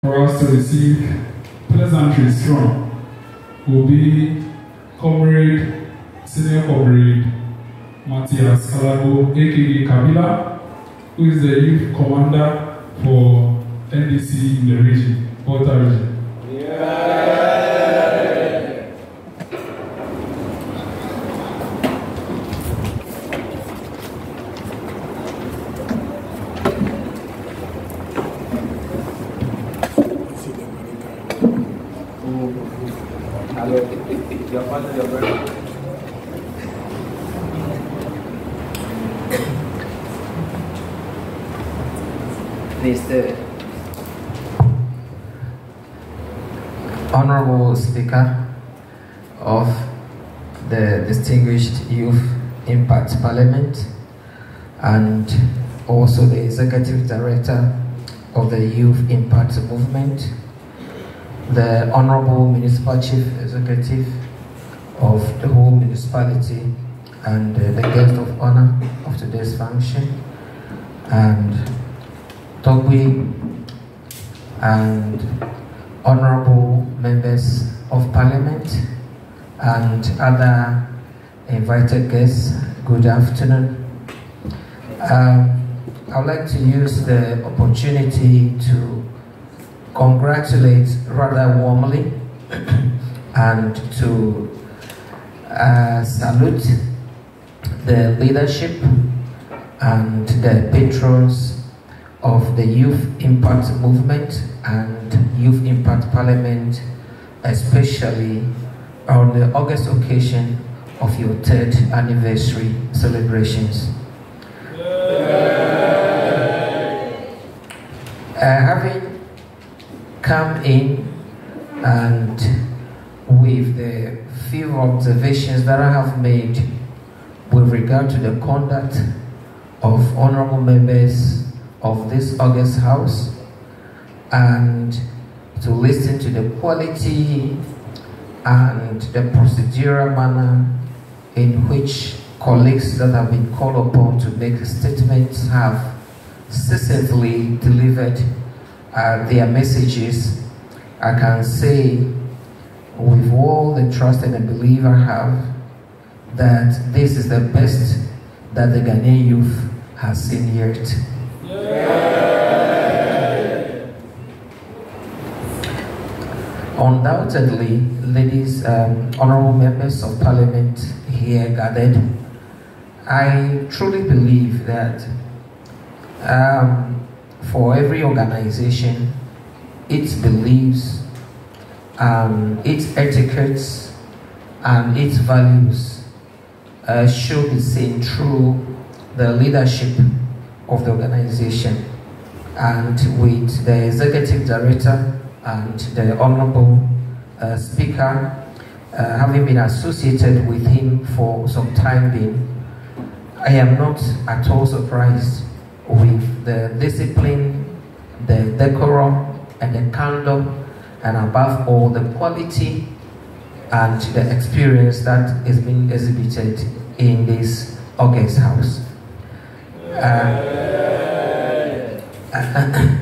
For us to receive Pleasantries from will be Senior Comrade Mathias Alagbo, aka Kabila, who is the youth commander for NDC in the region, Volta region. Mr. Honorable Speaker of the Distinguished Youth Impact Parliament, and also the Executive Director of the Youth Impact Movement, the Honorable Municipal Chief Executive of the whole municipality, and the guest of honor of today's function, and Togwe, and honorable members of parliament, and other invited guests, good afternoon. I would like to use the opportunity to congratulate rather warmly and to salute the leadership and the patrons of the Youth Impact Movement and Youth Impact Parliament, especially on the August occasion of your 3rd anniversary celebrations. Having come in and with the few observations that I have made with regard to the conduct of honorable members of this August House, and to listen to the quality and the procedural manner in which colleagues that have been called upon to make statements have successfully delivered their messages, I can say with all the trust and the belief I have that this is the best that the Ghanaian youth has seen yet. Undoubtedly, ladies, honorable members of parliament here gathered, I truly believe that for every organization, its beliefs, its etiquettes, and its values should be seen through the leadership of the organization, and with the executive director and the honorable speaker, having been associated with him for some time being, I am not at all surprised with the discipline, the decorum, and the candor, and above all the quality and the experience that is being exhibited in this August House.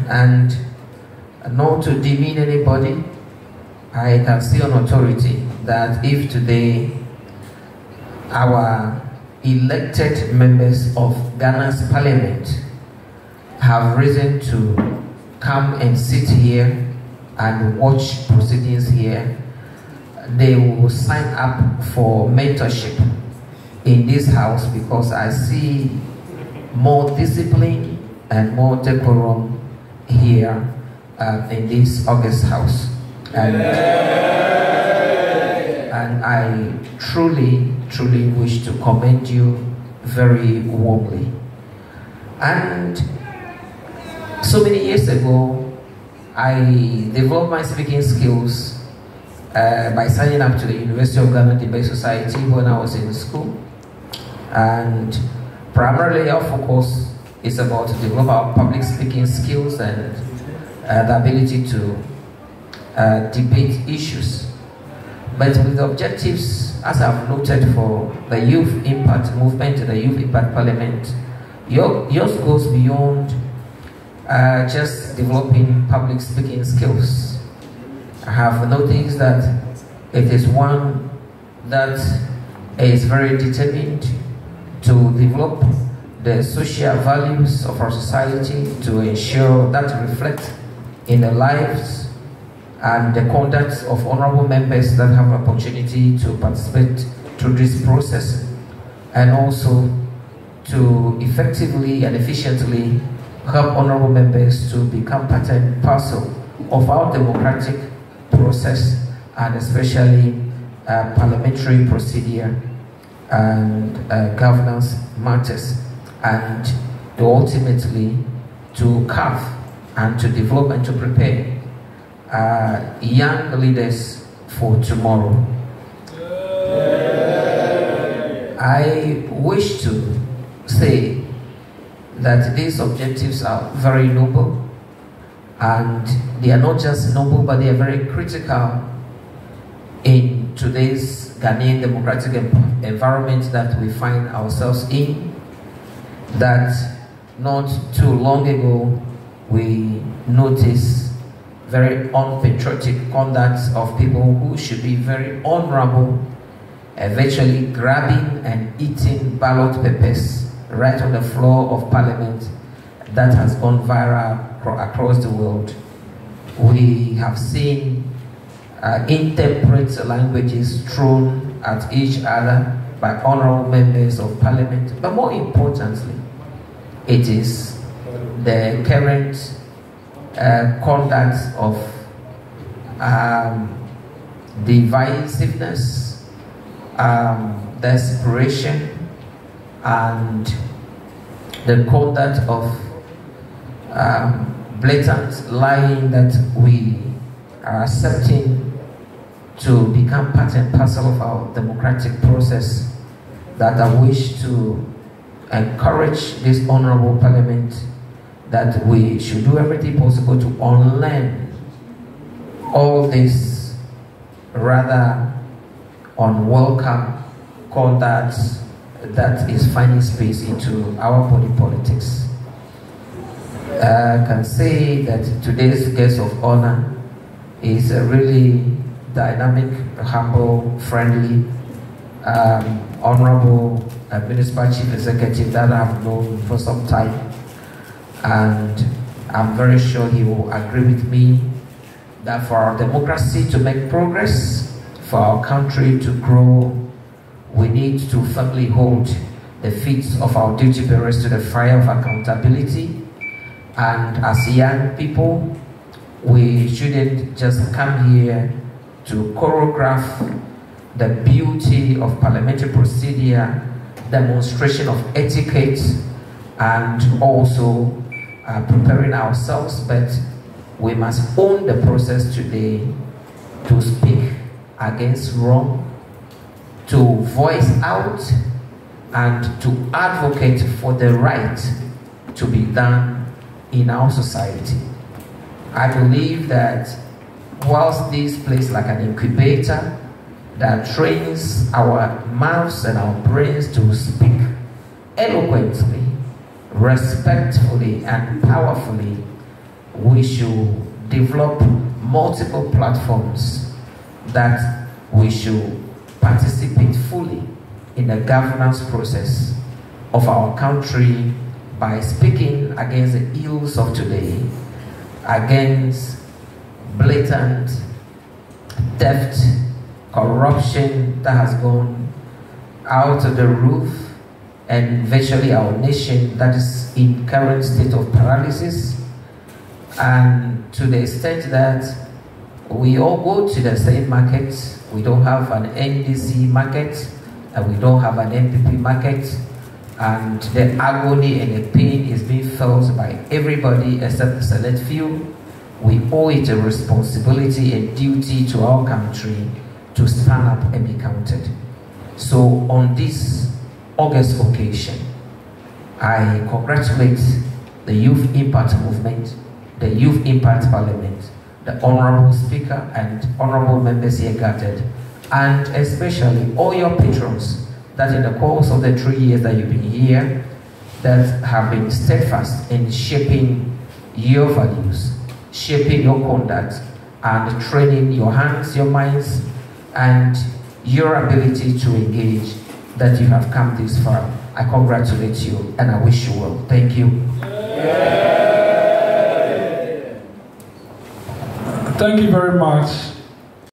And not to demean anybody, I can say on authority that if today our elected members of Ghana's parliament have risen to come and sit here and watch proceedings here, they will sign up for mentorship in this house, because I see more discipline and more decorum here in this August House. And I truly wish to commend you very warmly. And so many years ago, I developed my speaking skills by signing up to the University of Ghana Debate Society when I was in school. And primarily our focus is about to develop our public speaking skills and the ability to debate issues. But with the objectives, as I've noted, for the Youth Impact Movement and the Youth Impact Parliament, yours goes beyond just developing public speaking skills. I have noticed that it is one that is very determined to develop the social values of our society, to ensure that reflect in the lives and the conduct of honorable members that have an opportunity to participate through this process, and also to effectively and efficiently help honorable members to become part and parcel of our democratic process, and especially parliamentary procedure and governance matters, and ultimately to carve and to develop and to prepare young leaders for tomorrow. I wish to say that these objectives are very noble, and they are not just noble, but they are very critical in today's Ghanaian democratic environment that we find ourselves in. That not too long ago we noticed very unpatriotic conduct of people who should be very honorable, eventually grabbing and eating ballot papers right on the floor of Parliament. That has gone viral across the world. We have seen intemperate languages thrown at each other by honorable members of Parliament, but more importantly, it is the current conduct of divisiveness, desperation, and the conduct of blatant lying that we are accepting to become part and parcel of our democratic process, that I wish to encourage this honorable Parliament that we should do everything possible to unlearn all this rather unwelcome conduct that is finding space into our body politics. I can say that today's guest of honor is a really dynamic, humble, friendly, honorable municipal chief executive that I've known for some time, and I'm very sure he will agree with me that for our democracy to make progress, for our country to grow, we need to firmly hold the feet of our duty bearers to the fire of accountability. And as young people, we shouldn't just come here to choreograph the beauty of parliamentary procedure, demonstration of etiquette, and also preparing ourselves, but we must own the process today to speak against wrong, to voice out, and to advocate for the right to be done in our society. I believe that whilst this plays like an incubator that trains our mouths and our brains to speak eloquently, respectfully, and powerfully, we should develop multiple platforms that we should participate fully in the governance process of our country by speaking against the ills of today, against blatant theft, corruption that has gone out of the roof, and virtually our nation that is in current state of paralysis, and to the extent that we all go to the same market. We don't have an NDC market, and we don't have an NPP market, and the agony and the pain is being felt by everybody except the select few. We owe it a responsibility and duty to our country to stand up and be counted. So on this August occasion, I congratulate the Youth Impact Movement, the Youth Impact Parliament, the Honorable Speaker and Honorable Members here gathered, and especially all your patrons that in the course of the 3 years that you've been here, that have been steadfast in shaping your values, shaping your conduct, and training your hands, your minds, and your ability to engage, that you have come this far. I congratulate you and I wish you well. Thank you. Thank you very much.